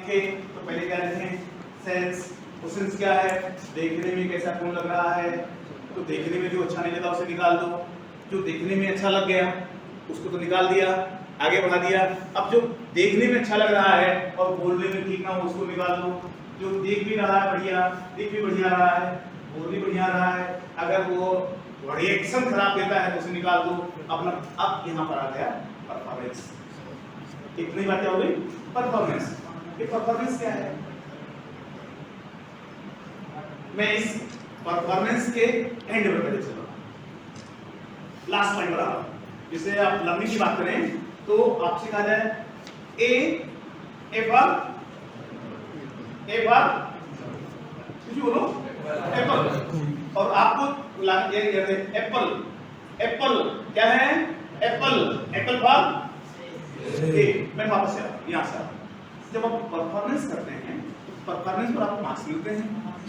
लिखे तो पहले क्या लिखें, सेंस। वो सेंस क्या है, देखने में कैसा कौन लग रहा है, तो देखने में जो अच्छा नहीं लगा उसे निकाल दो, जो देखने में अच्छा लग गया उसको तो निकाल दिया, आगे बढ़ा दिया। अब जो देखने में अच्छा लग रहा है और बोलने में ठीक ना हो उसको निकाल दो। जो देख भी रहा है बढ़िया, देख भी बढ़िया रहा है, बोल भी बढ़िया रहा है, अगर वो रिएक्शन खराब देता है तो उसे निकाल दो। अपना अब यहाँ पर आ गया परफॉर्मेंस। कितनी बातें हो गई, परफॉर्मेंस। ये परफॉर्मेंस क्या है, मैं इस परफॉर्मेंस के एंड में पहले चल रहा हूं, लास्ट पॉइंट पर आ रहा हूं। जिसे आप लर्निंग की बात करें तो आपसे कहा जाए ए फॉर कुछ बोलो एप्पल, और आपको एप्पल, एप्पल क्या है, एप्पल फॉर ए। मैं वापस से यहां से जब आप परफॉर्मेंस करते हैं तो परफॉर्मेंस पर आपको मार्क्स मिलते हैं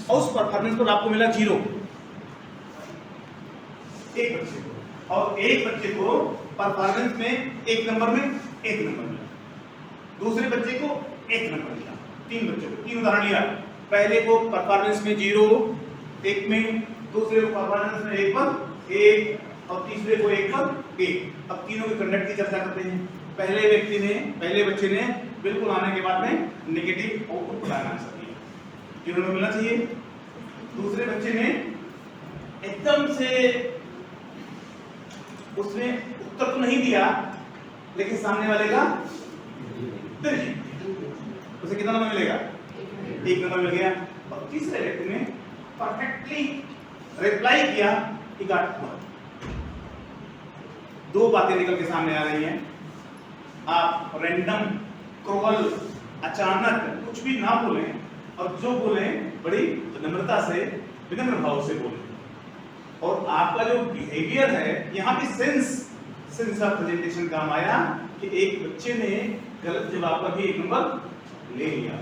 और उस परफॉर्मेंस पर आपको मिला 0 एक बच्चे को, और एक बच्चे को परफॉर्मेंस में 1 नंबर में 1 नंबर मिला, दूसरे बच्चे को 1 नंबर मिला। 3 बच्चों को 3 उदाहरण लिया, पहले को परफॉर्मेंस में 0 1 में, दूसरे को परफॉर्मेंस में 1 पर 1 और तीसरे को 1 पर 1। अब तीनों के कंडक्ट की चर्चा करते हैं। पहले बच्चे ने बिल्कुल आने के बाद में नेगेटिव आउटपुट बताना चाहिए, 0 नंबर मिलना चाहिए। दूसरे बच्चे ने एकदम से उसने उत्तर तो नहीं दिया लेकिन सामने वाले का उसे कितना नंबर मिलेगा, 1 नंबर मिल गया। और तीसरे व्यक्ति ने परफेक्टली रिप्लाई किया, ही गॉट 1। 2 बातें निकल के सामने आ रही हैं। आप रैंडम क्रोवल अचानक कुछ भी ना बोलें, और जो बोलें बड़ी विनम्रता से, विनम्र भाव से बोलें। और आपका जो बिहेवियर है, यहाँ पे सेंस ऑफ प्रेजेंटेशन काम आया कि एक बच्चे ने गलत जवाब पर भी 1 नंबर ले लिया।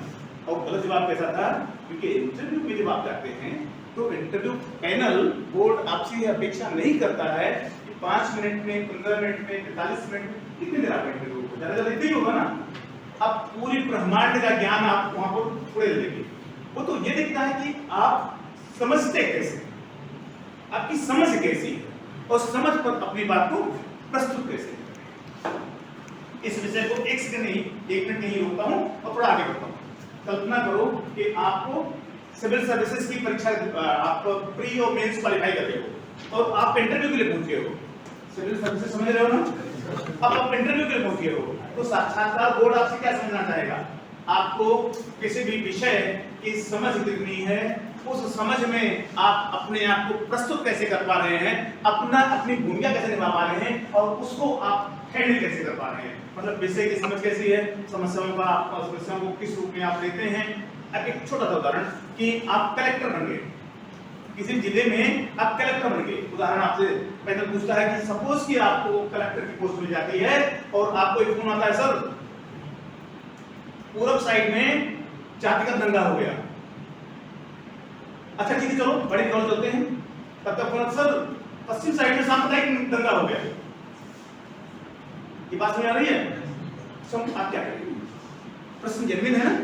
और गलत जवाब कैसा था, क्योंकि इंटरव्यू में जब आप जाते हैं तो इंटरव्यू पैनल बोर्ड आपसे ये अपेक्षा नहीं करता है कि 5 मिनट में, 15 मिनट में, 45 मिनट में, कितने देर आप इंटरव्यू को, ज्यादा इतना ही होगा ना। अब पूरी ब्रह्मांड का ज्ञान आप वहां पर थोड़े लेंगे, वो तो ये देखता है कि आप समझते कैसे, आपकी समझ कैसी है, और समझ पर अपनी बात को प्रस्तुत कैसे। इस विषय को 1 सेकंड नहीं, 1 मिनट नहीं रोकता हूं और थोड़ा आगे बढ़ता हूं। कल्पना करो कि आपको सिविल सर्विसेज की परीक्षा, आप प्री और मेंस क्वालिफाई कर रहे हो और आप इंटरव्यू के लिए पहुंचे हो। सिविल सर्विसेज समझ रहे हो ना, अब आप इंटरव्यू के लिए पहुंचे हो तो साक्षात्कार बोर्ड आपसे क्या समझना चाहेगा, आपको किसी भी विषय की समझ कितनी है, उस समझ में आप अपने आप को प्रस्तुत कैसे कर पा रहे हैं, अपनी भूमिका कैसे निभा पा रहे हैं, और उसको आप हैंडल कैसे कर पा रहे हैं। मतलब विषय की समझ कैसी है, समस्याओं को किस रूप में आप लेते हैं। अब एक छोटा सा उदाहरण कि आप कलेक्टर बन गए, किसी जिले में आप कलेक्टर बन गए। उदाहरण आपसे पैनल पूछता है कि सपोज कि आपको कलेक्टर की पोस्ट मिल जाती है और आपको एक फोन आता है, सर पूरब साइड में जाति का दंगा हो गया। अच्छा ठीक है, चलो बड़े कॉल चलते हैं। तब तक फोन, सर पश्चिम साइड में सांप्रदायिक दंगा हो गया। ये बात समझ आ रही है? आप क्या करेंगे? प्रश्न जेन्युइन है ना।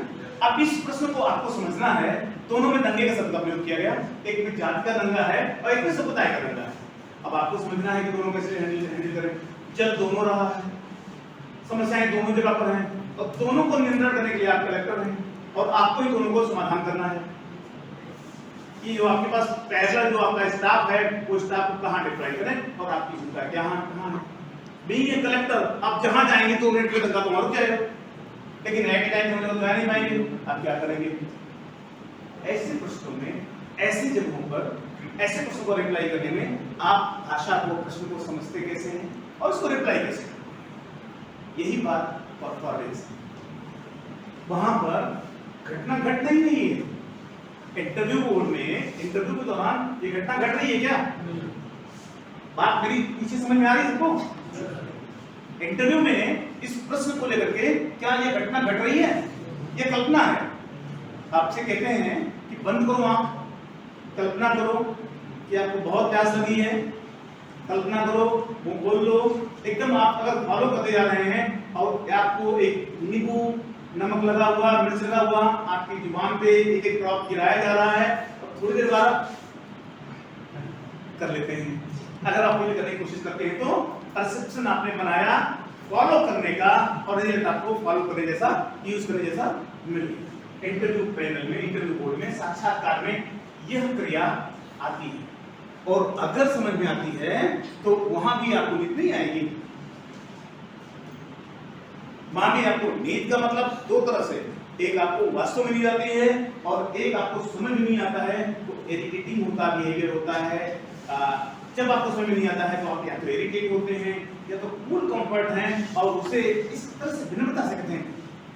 अब इस प्रश्न को आपको समझना है, दोनों में दंगे का शब्द का प्रयोग किया गया, एक में जाति का दंगा है और एक में समुदाय का दंगा है। अब आपको समझना है कि दोनों कैसे हैंडल करें। जब दोनों रहा है, समस्याएं दोनों जगह पर हैं, और दोनों को नियंत्रण करने के लिए आप कलेक्टर हैं और आपको ही दोनों को समाधान करना है कि जो आपके पास पैरेलल जो आपका स्टाफ है, वो स्टाफ को कहां डिप्लॉय करें और आपकी भूमिका क्या कहां है। बीइंग ए कलेक्टर, आप जहां जाएंगे 2 मिनट में दंगा तो रुक जाएगा, लेकिन एट ए टाइम हम लोग जा नहीं पाएंगे। आप क्या करेंगे? ऐसे प्रश्नों में, ऐसी जगहों पर, ऐसे प्रश्नों को रिप्लाई करने में आप भाषा को, प्रश्न को समझते कैसे हैं और उसको रिप्लाई कैसे करें। यही बात परफॉर्मेंस, वहां पर घटना घट नहीं है। इंटरव्यू बोर्ड में इंटरव्यू के दौरान ये घटना घट रही है क्या? बात मेरी पीछे समझ में आ रही है सबको? इंटरव्यू में इस प्रश्न को लेकर के क्या ये घटना घट रही है, ये कल्पना है। आपसे कहते हैं कि बंद करो आंख, कल्पना करो कि आपको बहुत प्यास लगी है, कल्पना करो, वो बोल लो। एकदम आप अगर फॉलो करते जा रहे हैं और आपको एक नींबू नमक लगा हुआ, मिर्च लगा हुआ, आपकी जुबान पे एक एक ड्रॉप गिराया जा रहा है और थोड़ी देर बाद कर लेते हैं। अगर आप ये करने की कोशिश करते हैं तो परसेप्शन आपने बनाया फॉलो करने का और रिजल्ट आपको फॉलो करने जैसा, यूज करने जैसा मिल गया। इंटरव्यू पैनल में, इंटरव्यू बोर्ड में, साक्षात्कार में यह क्रिया आती है और अगर समझ में आती है तो वहां भी आपको नींद नहीं आएगी। वहां भी आपको नींद का मतलब दो तरह से, एक आपको वास्तव में नींद आती है और एक आपको समझ में नहीं आता है, तो इरिटेटिंग होता बिहेवियर होता है। जब आपको समझ में नहीं आता है तो आप या तो इरिटेट होते हैं या तो फुल कंफर्ट हैं और उसे इस तरह से विनम्रता से कहते हैं,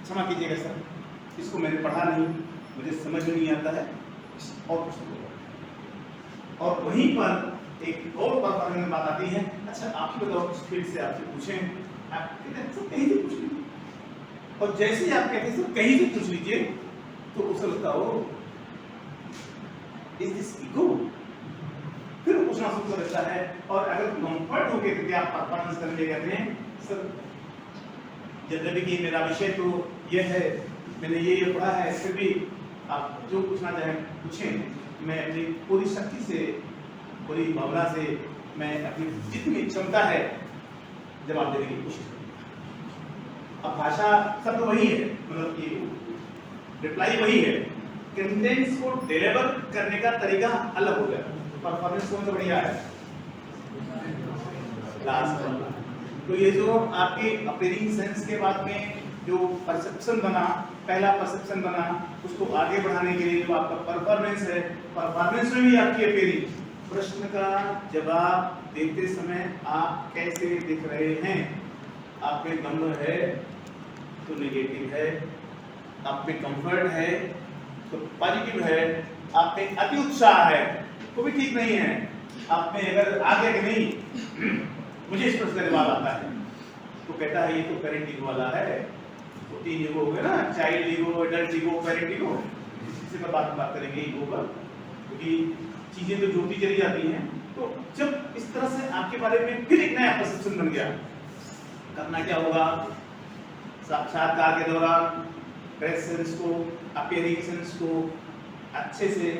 क्षमा कीजिएगा सर, इसको मैंने पढ़ा नहीं, मुझे समझ में नहीं आता है और कुछ नहीं। और वहीं पर एक और परफॉर्मेंस बात आती है, अच्छा आप ही बताओ, फिर से आपसे पूछें, आप कहते हैं सर कहीं से पूछ लीजिए, और जैसे ही आप कहते हैं सर कहीं से पूछ लीजिए तो उसे लगता हो इज दिस ईगो, फिर पूछना शुरू कर देता है। और अगर कंफर्ट हो गए तो आप परफॉर्मेंस करने कहते हैं सर जब कि मेरा विषय तो यह है, मैंने ये पढ़ा है, फिर भी आप जो पूछना चाहें पूछें, मैं अपनी पूरी शक्ति से, पूरी भावना से, मैं अपनी जितनी क्षमता है जवाब देने की कोशिश करूंगा। अब भाषा शब्द वही है, मतलब ये रिप्लाई वही है, कंटेंट्स को डिलीवर करने का तरीका अलग हो गया। परफॉर्मेंस कौन सा बढ़िया है? लास्ट वाला। तो ये जो आपके अपीयरिंग सेंस के बाद में जो परसेप्शन बना, पहला परसेप्शन बना, उसको आगे बढ़ाने के लिए जो आपका परफॉर्मेंस है, परफॉर्मेंस में भी आपकी अपीयरिंग, प्रश्न का जवाब देते समय आप कैसे दिख रहे हैं, आप में दम है तो नेगेटिव है, आप में कंफर्ट है तो पॉजिटिव है, आप में अति उत्साह है तो भी ठीक नहीं है, आप में अगर आ गया कि नहीं मुझे इस प्रश्न का जवाब आता है तो कहता है ये तो पेरेंट ईगो वाला है। तो तीन ईगो हो गए ना, child ego, adult ego, parent ego, इसी पर बात करेंगे ईगो पर, क्योंकि चीजें तो जोड़ती चली जाती हैं। तो जब इस तरह से आपके बारे में फिर एक नया परसेप्शन बन गया, करना क्या होगा? साक्षात्कार के दौरान प्रेजेंस को, अपीयरिंग सेंस को अच्छे से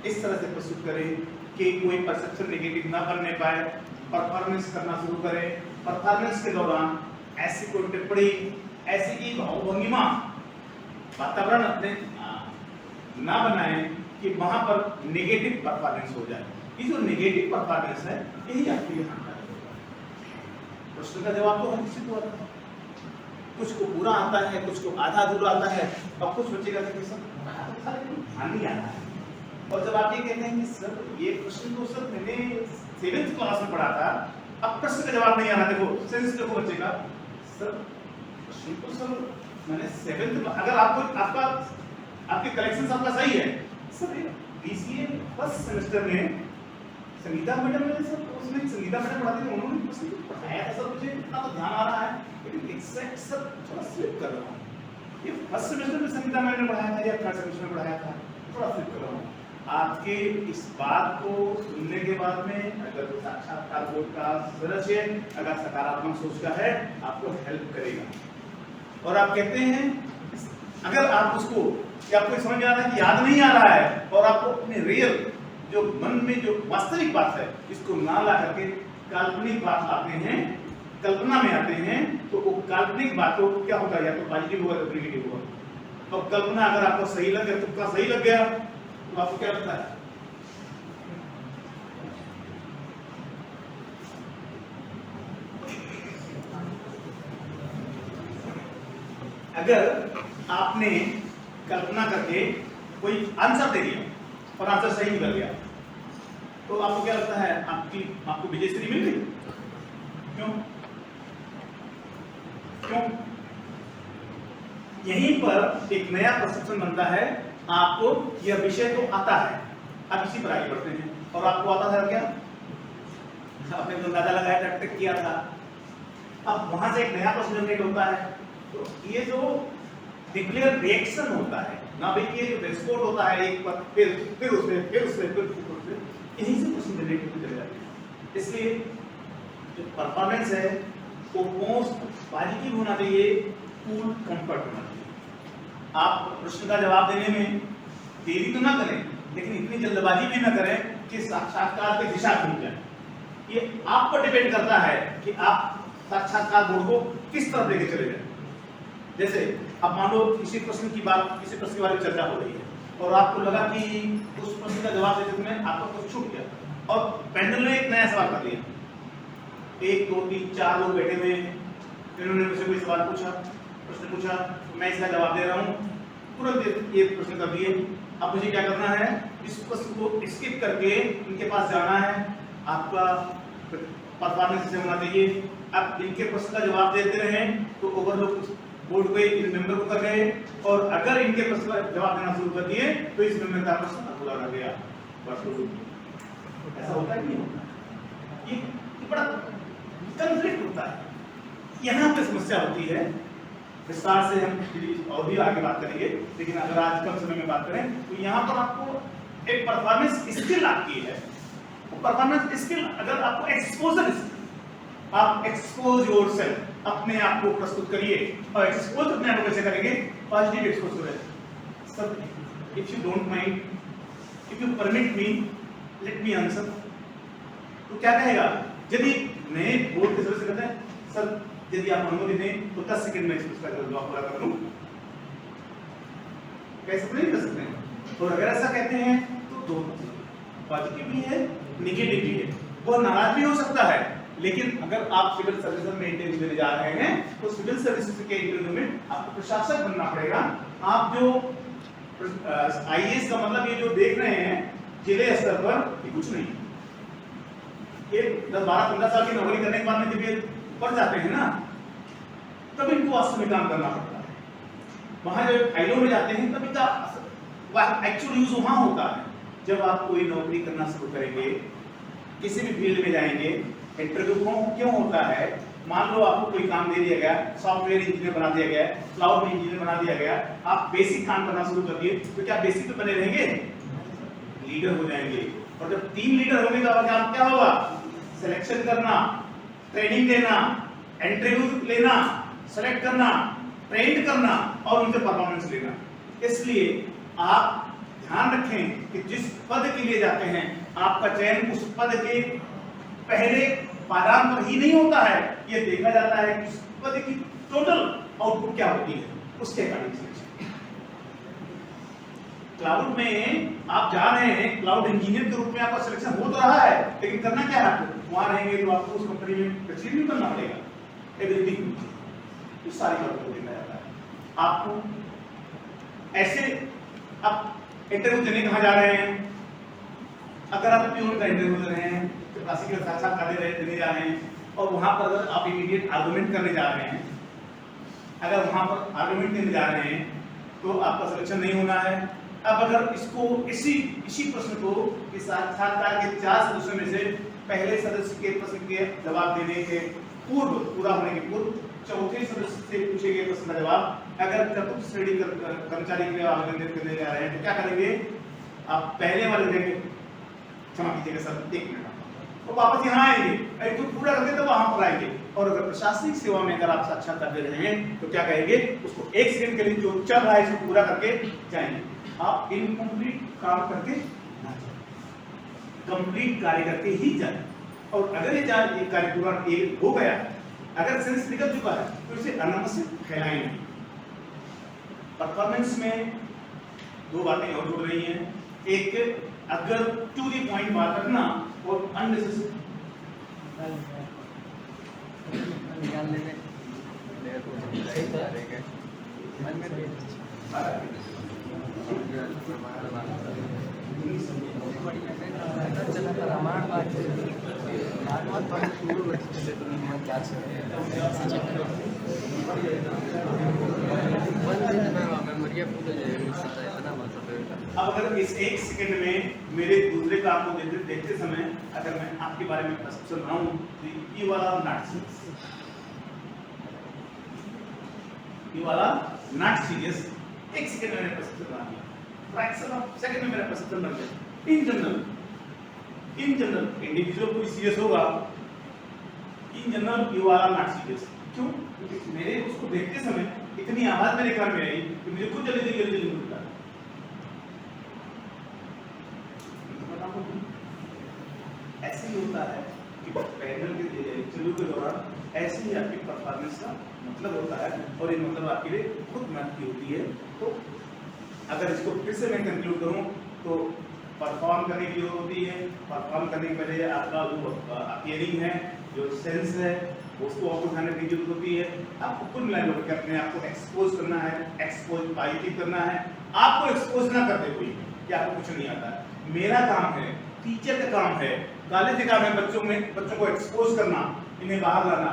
इस तरह से प्रस्तुत करें कि कोई परसेप्शन नेगेटिव ना बनने पाए, परफॉर्मेंस करना शुरू करें। परफॉर्मेंस के दौरान ऐसी कोई टिप्पणी, ऐसी की भावभंगिमा, वातावरण अपने ना बनाएं कि वहां पर नेगेटिव परफॉर्मेंस हो जाए। ये जो नेगेटिव परफॉर्मेंस है यही आपके लिए हानिकारक होगा। प्रश्न का जवाब तो हर किसी को आता है, कुछ को पूरा आता है, कुछ को आधा अधूरा आता है, और कुछ बच्चे कहते हैं सर ध्यान नहीं आता है। और जब आप ये कहते हैं कि सर ये प्रश्न तो सर मैंने 7th क्लास में पढ़ा था, अब प्रश्न का जवाब नहीं आ रहा, देखो सेंस देखो बच्चे का, सर प्रश्न तो सर मैंने 7th, अगर आपको आपके कलेक्शन आपका सही है, सर बीसीए फर्स्ट सेमेस्टर में संगीता मैडम ने सर, उसमें संगीता मैडम पढ़ाती थी, उन्होंने प्रश्न पढ़ाया था सर, मुझे इतना तो ध्यान आ रहा है, लेकिन एग्जैक्ट सर थोड़ा स्लिप कर रहा हूँ, ये फर्स्ट सेमेस्टर में संगीता मैडम ने पढ़ाया था या थर्ड सेमेस्टर में पढ़ाया था, थोड़ा स्लिप कर रहा हूँ। आपके इस बात को सुनने के बाद में अगर साक्षात्कार बोर्ड का सदस्य अगर सकारात्मक सोच का है, आपको हेल्प करेगा। और आप कहते हैं अगर आप उसको, कि आपको समझ में आ रहा है कि याद नहीं आ रहा है, और आपको अपने रियल जो मन में जो वास्तविक बात है इसको ना ला करके काल्पनिक बात आते हैं, कल्पना में आते हैं, तो वो काल्पनिक बातों क्या होगा, या तो पॉजिटिव होगा तो नेगेटिव होगा। और कल्पना अगर आपको सही लगे, तुक्का सही लग गया, तो आपको क्या लगता है? अगर आपने कल्पना करके कोई आंसर दे दिया और आंसर सही निकल गया, तो आपको क्या लगता है? आपको विजयश्री मिल गई? क्यों? यहीं पर एक नया परसेप्शन बनता है, आपको यह विषय तो आता है, आप इसी पर आगे बढ़ते हैं। और आपको आता था क्या? आपने तो अंदाजा लगाया, टक किया था, अब वहां से एक नया प्रश्न जनरेट होता है। तो ये जो डिक्लेयर रिएक्शन होता है ना भाई, ये जो रेस्पॉन्ड होता है एक पर, फिर उससे यहीं से प्रश्न जनरेट होते चले जाते हैं। इसलिए जो परफॉर्मेंस है वो मोस्ट पॉजिटिव होना चाहिए, कूल कंफर्ट होना चाहिए। आप प्रश्न का जवाब देने में देरी तो ना करें, लेकिन इतनी जल्दबाजी भी ना करें कि साक्षात्कार की दिशा भूल जाए। ये आप पर डिपेंड करता है कि आप साक्षात्कार बोर्ड को किस तरफ लेके चले जाए। जैसे अब मान लो किसी प्रश्न की बात, किसी प्रश्न के बारे में चर्चा हो रही है और आपको लगा कि उस प्रश्न का जवाब देते समय आपका कुछ छूट गया और पैनल ने एक नया सवाल कर लिया, 1 2 3 4 लोग बैठे हुए हैं, इन्होंने मुझसे कोई सवाल पूछा, प्रश्न पूछा, मैं इसका जवाब दे रहा हूँ, तुरंत ये प्रश्न कर दिए। अब मुझे क्या करना है, इस प्रश्न को स्किप करके इनके पास जाना है, आपका परफॉर्मेंस से होना चाहिए। अब इनके प्रश्न का जवाब देते रहे तो ओवरलोड बोर्ड को इन मेंबर को कर गए, और अगर इनके प्रश्न का जवाब देना शुरू कर दिए तो इस मेंबर का प्रश्न अधूरा रह गया। ऐसा होता है नहीं होता, ये बड़ा कंफ्लिक्ट होता है, यहाँ पे समस्या होती है। विस्तार से हम और भी आगे बात करेंगे, लेकिन अगर आज कम समय में बात करें तो यहाँ पर आपको एक परफॉर्मेंस स्किल आपकी है। परफॉर्मेंस स्किल अगर आपको एक्सपोजर स्किल, आप एक्सपोज योरसेल्फ, अपने आप को प्रस्तुत करिए। और एक्सपोज अपने आप को कैसे करेंगे, पॉजिटिव एक्सपोजर है। Sir if you don't mind, if you permit me, let me answer, तो क्या कहेगा, यदि नए बोर्ड के सदस्य कहते हैं सर यदि आप अनुमति दें तो 10 सेकंड में इसका जवाब पूरा कर दूं, कैसे नहीं कर सकते हैं। और अगर ऐसा कहते हैं तो दो पॉजिटिव भी है, नेगेटिव भी है, वो नाराज भी हो सकता है। लेकिन अगर आप सिविल सर्विस में इंटरव्यू देने जा रहे हैं तो सिविल सर्विस के इंटरव्यू में आपको प्रशासक बनना पड़ेगा। आप जो आईएएस का मतलब ये जो देख रहे हैं जिले स्तर पर, ये कुछ नहीं, ये 10-12-15 साल की नौकरी करने के बाद में जब ये पढ़ जाते हैं ना, तब इनको वास्तव में काम करना पड़ता है। वहां जब फाइलों में जाते हैं तब इनका एक्चुअल यूज वहां होता है। जब आप कोई नौकरी करना शुरू करेंगे, किसी भी फील्ड में जाएंगे, इंटरव्यू क्यों होता है, मान लो आपको कोई काम दे दिया गया, सॉफ्टवेयर इंजीनियर बना दिया गया, क्लाउड में इंजीनियर बना दिया गया, आप बेसिक काम करना शुरू कर दिए, तो क्या बेसिक पे बने रहेंगे, लीडर हो जाएंगे। और जब टीम लीडर होने का काम क्या होगा, सिलेक्शन करना, ट्रेनिंग देना, इंटरव्यू लेना, सेलेक्ट करना, ट्रेन करना और उनसे परफॉर्मेंस लेना। इसलिए आप ध्यान रखें कि जिस पद के लिए जाते हैं आपका चयन उस पद के पहले पायदान पर ही नहीं होता है, यह देखा जाता है कि उस पद की टोटल आउटपुट क्या होती है, उसके अकॉर्डिंग सिलेक्शन। क्लाउड में आप जा रहे हैं, क्लाउड इंजीनियर के रूप में आपका सिलेक्शन हो तो रहा है, लेकिन करना क्या है आपको, वहां रहेंगे तो आपको उस कंपनी में कंटिन्यू करना पड़ेगा, एवरीथिंग, इस सारी बातों को देखा जाता है। आपको ऐसे आप इंटरव्यू देने कहाँ जा रहे हैं, अगर आप प्यून का इंटरव्यू दे रहे हैं, क्लासिकल साक्षात्कार देने जा रहे हैं और वहां पर अगर आप इमीडिएट आर्गुमेंट करने जा रहे हैं, अगर वहां पर आर्गुमेंट देने जा रहे हैं तो आपका सिलेक्शन नहीं होना है। अब अगर इसको इसी प्रश्न को इस साक्षात्कार के 4 सदस्यों में से पहले सदस्य के प्रश्न के जवाब देने के पूर्व, पूरा होने के पूर्व चौथे सदस्य से पूछे गए प्रश्न का जवाब अगर चतुर्थ श्रेणी कर्मचारी के आवेदन करने जा रहे हैं तो क्या करेंगे, आप पहले वाले देंगे, क्षमा कीजिएगा सर 1 मिनट, तो वापस यहाँ आएंगे, तो पूरा करके तो वहां पर आएंगे। और अगर प्रशासनिक सेवा में अगर आप साक्षात्कार दे रहे हैं तो क्या कहेंगे, उसको 1 सेकंड के लिए जो चल रहा है इसको पूरा करके जाएंगे। आप इनकम्प्लीट काम करके ना जाए, कंप्लीट कार्य करके ही जाए। और अगर ये कार्य पूरा हो गया, अगर सेंस निकल चुका है तो इसे अनावश्यक फैलाएं नहीं। परफॉर्मेंस में 2 बातें और जुड़ रही हैं, एक अगर टू द पॉइंट बात रखना और अननेसेसरी अब अगर इस 1 सेकंड में मेरे दूसरे काम को देखते समय अगर मैं आपके बारे में प्रश्न रहा हूं तो ये वाला नॉट सीरियस 1 सेकंड में प्रश्न बना दिया, फ्रैक्शन ऑफ सेकंड में मेरा प्रश्न बन गया। इन जनरल इंडिविजुअल कोई सीरियस होगा, in general you are not serious. क्यों? क्योंकि मेरे उसको देखते समय इतनी आवाज मेरे कान में आई कि मुझे खुद जल्दी मिलता। ऐसे ही होता है कि पैनल के इंटरव्यू के दौरान ऐसे ही आपकी परफॉर्मेंस का मतलब होता है, और ये मतलब आपके लिए खुद मेहनत की होती है। तो अगर इसको फिर से मैं कंक्लूड करूं तो परफॉर्म करने की जरूरत होती है। परफॉर्म करने के पहले आपका जो अपीयरिंग है, जो सेंस है, उसको आपको ध्यान रखने की जरूरत होती है। आपको कुल मिलाकर के अपने आप को एक्सपोज करना है, एक्सपोज पॉजिटिव करना है। आपको एक्सपोज ना कर दे कोई कि आपको कुछ नहीं आता है। मेरा काम है, टीचर का काम है, कॉलेज का काम है बच्चों को एक्सपोज करना, इन्हें बाहर लाना।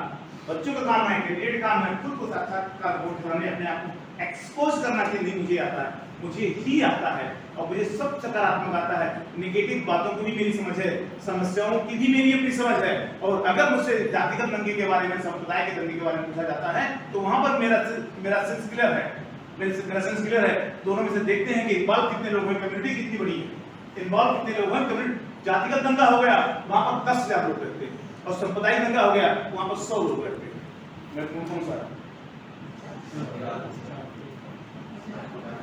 बच्चों का काम है, कैंडिडेट काम है, खुद को साक्षात्कार बोर्ड के सामने अपने आप को एक्सपोज करना कि नहीं मुझे आता है, मुझे ही आता है, और मुझे सब सकारात्मक आता है। नेगेटिव बातों की भी मेरी समझ है, समस्याओं की भी मेरी अपनी समझ है। और अगर मुझसे जातिगत दंगे के बारे में, संप्रदाय के दंगे के बारे में पूछा जाता है तो वहां पर मेरा सेंस क्लियर है, मेरा सेंस क्लियर है। दोनों में से देखते हैं कि इन्वॉल्व कितने लोग हैं, कम्युनिटी कितनी बड़ी है, इन्वॉल्व कितने लोग हैं। कम्युनिटी जातिगत दंगा हो गया, वहां पर 10,000 लोग रहते हैं, और सांप्रदायिक दंगा हो गया, वहां पर 100 लोग रहते हैं। मैं कौन सा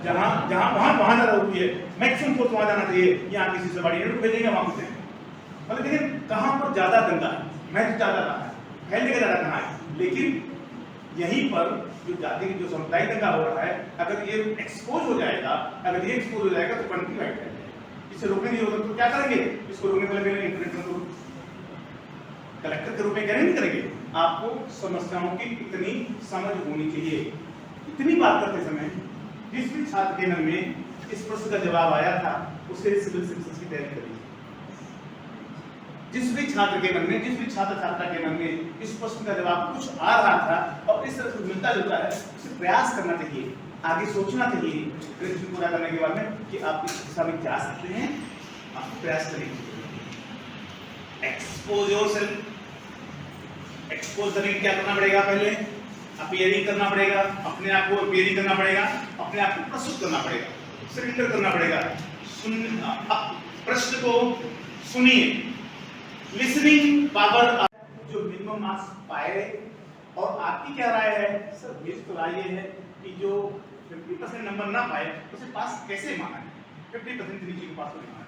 जहां वहां ज्यादा होती है, मैक्सिमम फोर्स वहां जाना चाहिए। यहाँ किसी से बड़ी यूनिट भेजेंगे, वहां कुछ मतलब, लेकिन कहां पर ज्यादा दंगा है, मैं ज्यादा कहां है, फैलने का ज्यादा कहां है। लेकिन यहीं पर जो जाति जो सामुदायिक दंगा हो रहा है, अगर ये एक्सपोज हो जाएगा, अगर ये एक्सपोज हो जाएगा तो कंट्री वाइड है। इसे रोकने नहीं होगा तो क्या करेंगे? इसको रोकने के लिए कलेक्टर के रूप में क्या नहीं करेंगे। आपको समस्याओं की इतनी समझ होनी चाहिए। इतनी बात करते समय जिस भी छात्र के मन में इस प्रश्न का जवाब आया था, उसे सिविल सर्विसेज की तैयारी करिए। जिस भी छात्र के मन में, जिस भी छात्र छात्रा के मन में इस प्रश्न का जवाब कुछ आ रहा था और इस तरह से मिलता जुलता है, उसे प्रयास करना चाहिए, आगे सोचना चाहिए ग्रेजुएशन पूरा करने के बाद में कि आप इस दिशा में जा सकते हैं। आप प्रयास करेंगे। Expose yourself. एक्सपोज करने क्या करना पड़ेगा? पहले अपीयरिंग करना पड़ेगा, अपने आप को अपीयरिंग करना पड़ेगा, अपने आप को प्रस्तुत करना पड़ेगा, सरेंडर करना पड़ेगा। प्रश्न को सुनिए, लिसनिंग पावर। जो मिनिमम मार्क्स पाए, और आपकी क्या राय है? सर मेरी तो राय ये है कि जो 50% नंबर ना पाए उसे पास कैसे माना है? 50% नीचे को पास नहीं माना है।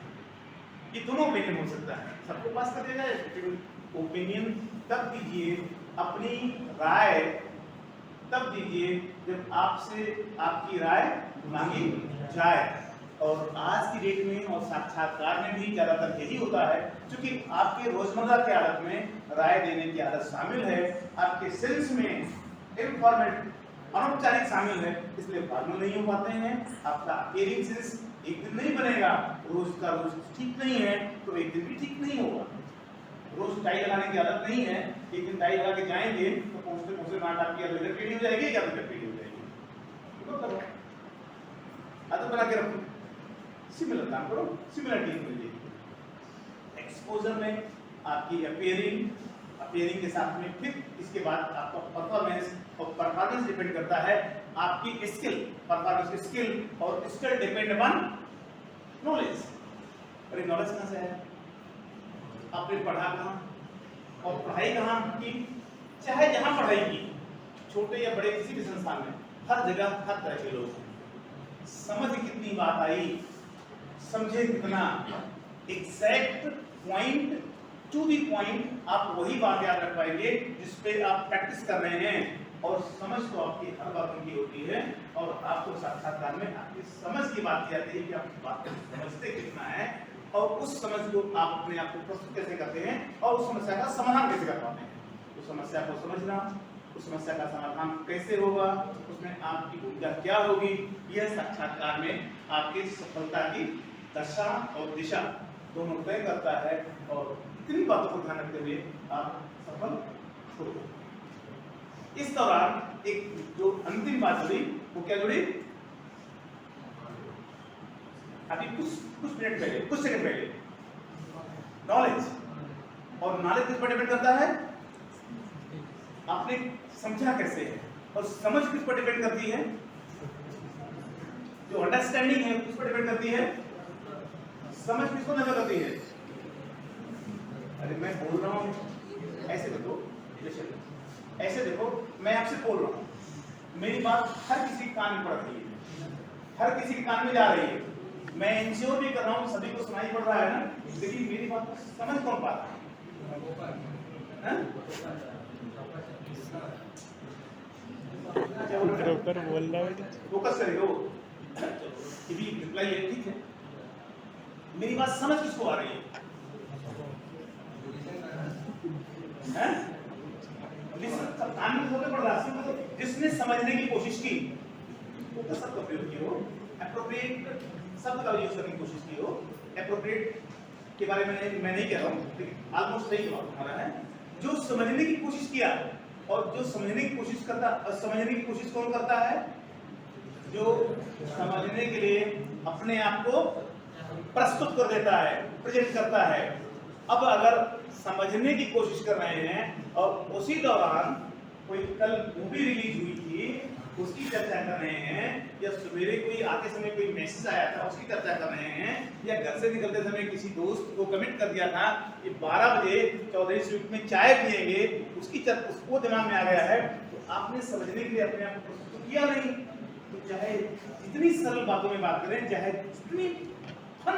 ये दोनों ओपिनियन हो सकता है, सबको पास कर देगा। ओपिनियन तब दीजिए, अपनी राय तब दीजिए जब आपसे आपकी राय मांगी जाए। और आज की डेट में और साक्षात्कार में भी ज्यादातर यही होता है, क्योंकि आपके रोजमर्रा की आदत में राय देने की आदत शामिल है, आपके सेंस में इनफॉर्मेट अनौपचारिक शामिल है, इसलिए फॉर्मल नहीं हो पाते हैं। आपका अपीयरिंग सेंस एक दिन नहीं बनेगा, रोज का रोज ठीक नहीं है तो एक दिन भी ठीक नहीं होगा। रोज टाई लगाने की आदत नहीं है, एक दिन टाई लगा के जाएंगे तो पहुंचते पहुंचते नाट आपकी अदर टेढ़ी हो जाएगी, क्या अदर टेढ़ी हो जाएगी। तो करो, आदत बना के रखो, सिमिलर काम करो, सिमिलरिटी मिल जाएगी। एक्सपोजर में आपकी अपीयरिंग के साथ में फिर इसके बाद आपका परफॉर्मेंस, और परफॉर्मेंस डिपेंड करता है आपकी स्किल, परफॉर्मेंस स्किल, और स्किल डिपेंड अपॉन नॉलेज। अरे नॉलेज कहां से है? आपने पढ़ा कहां और पढ़ाई कहां की? चाहे जहां पढ़ाई की, छोटे या बड़े किसी भी संस्थान में, हर जगह हर तरह के लोग हैं। समझ कितनी बात आई, समझे कितना, exact point to the point आप वही बात याद रख पाएंगे जिस पे आप प्रैक्टिस कर रहे हैं। और समझ तो आपकी हर बात की होती है, और आपको साक्षात्कार में आपकी समझ की बात आती है कि आप बात को समझते कितना है, और उस समझ को आप अपने आप को प्रस्तुत कैसे करते हैं, और उस समस्या का समाधान कैसे कर पाते हैं। उस समस्या को समझना, उस समस्या का समाधान कैसे होगा, उसमें आपकी भूमिका क्या होगी, यह साक्षात्कार में आपकी सफलता की दशा और दिशा दोनों तय करता है। और इतनी बातों को ध्यान रखते हुए आप सफल होंगे। इस दौरान एक जो अंतिम बात जुड़ी, वो क्या जुड़ी? अभी कुछ मिनट पहले, कुछ सेकंड पहले, नॉलेज। और नॉलेज किस पर डिपेंड करता है? आपने समझा कैसे है, और समझ किस पर डिपेंड करती है? जो अंडरस्टैंडिंग है किस पर डिपेंड करती है? समझ किसको निर्भर करती है? अरे मैं बोल रहा हूं, ऐसे देखो, ऐसे देखो, मैं आपसे बोल रहा हूं, मेरी बात हर किसी के कान में पड़ रही है, हर किसी के कान में जा रही है, मैं इंश्योर भी कर रहा हूँ सभी को सुनाई पड़ रहा है ना, लेकिन मेरी बात को समझ कौन पा रहा है? बोल रहा है फोकस करेगा वो, ये भी रिप्लाई है, ठीक है। मेरी बात समझ किसको आ रही है? जिसने समझने की कोशिश की वो शब्द का प्रयोग किया हो, एप्रोप्रिएट शब्द का यूज करने की कोशिश की हो। एप्रोप्रिएट के बारे में मैं नहीं कह रहा हूँ, लेकिन ऑलमोस्ट सही जवाब हमारा है। जो समझने की कोशिश किया, और जो समझने की कोशिश करता, समझने की कोशिश कौन करता है? जो समझने के लिए अपने आप को प्रस्तुत कर देता है, प्रेजेंट करता है। अब अगर समझने की कोशिश कर रहे हैं और उसी दौरान कोई कल मूवी रिलीज हुई थी उसकी चर्चा कर रहे हैं, या सवेरे कोई आते समय कोई मैसेज आया था उसकी चर्चा कर रहे हैं, या घर से निकलते समय किसी दोस्त को कमिट कर दिया था कि 12 बजे चौधरी स्वीट में चाय पिएंगे, उसकी चर्चा उसको दिमाग में आ गया है, तो आपने समझने के लिए अपने आप को प्रस्तुत किया नहीं। तो चाहे जितनी सरल बातों में बात करें, चाहे जितनी फन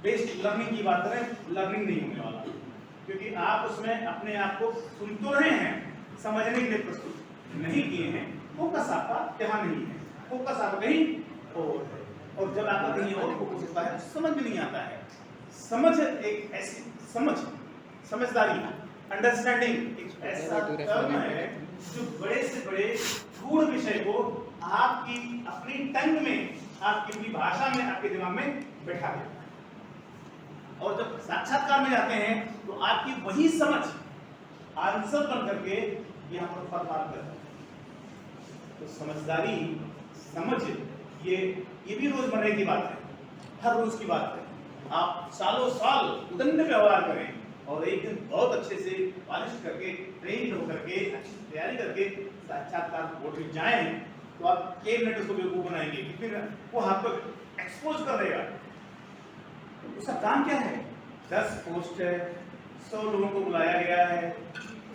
बेस्ड लर्निंग की बात करें, लर्निंग नहीं होने वाला, क्योंकि आप उसमें अपने आप को सुन तो रहे हैं, समझने के लिए प्रस्तुत नहीं किए हैं। फोकस आपका यहाँ नहीं है, फोकस आपका कहीं और है, और जब आपका कहीं और फोकस होता है तो समझ में नहीं आता है। समझ एक ऐसी समझदारी, अंडरस्टैंडिंग एक ऐसा टर्म है जो बड़े से बड़े गूढ़ विषय को आपकी अपनी टंग में, आपकी अपनी भाषा में, आपके दिमाग में बैठा देता है। और जब साक्षात्कार में जाते हैं तो आपकी वही समझ आंसर बन करके यहाँ पर फरमान करता है। तो समझदारी, समझ, ये भी रोजमर्रा की बात है, हर रोज की बात है। आप सालों साल उदंड व्यवहार करें और एक दिन बहुत अच्छे से पॉलिश करके, ट्रेन होकर के, अच्छी तैयारी करके साक्षात्कार बोर्ड में जाएं, तो आप 1 मिनट उसको बेवकूफ बनाएंगे कि फिर वो आपको एक्सपोज कर देगा। उसका काम क्या है? 10 पोस्ट है, 100 लोगों को बुलाया गया है,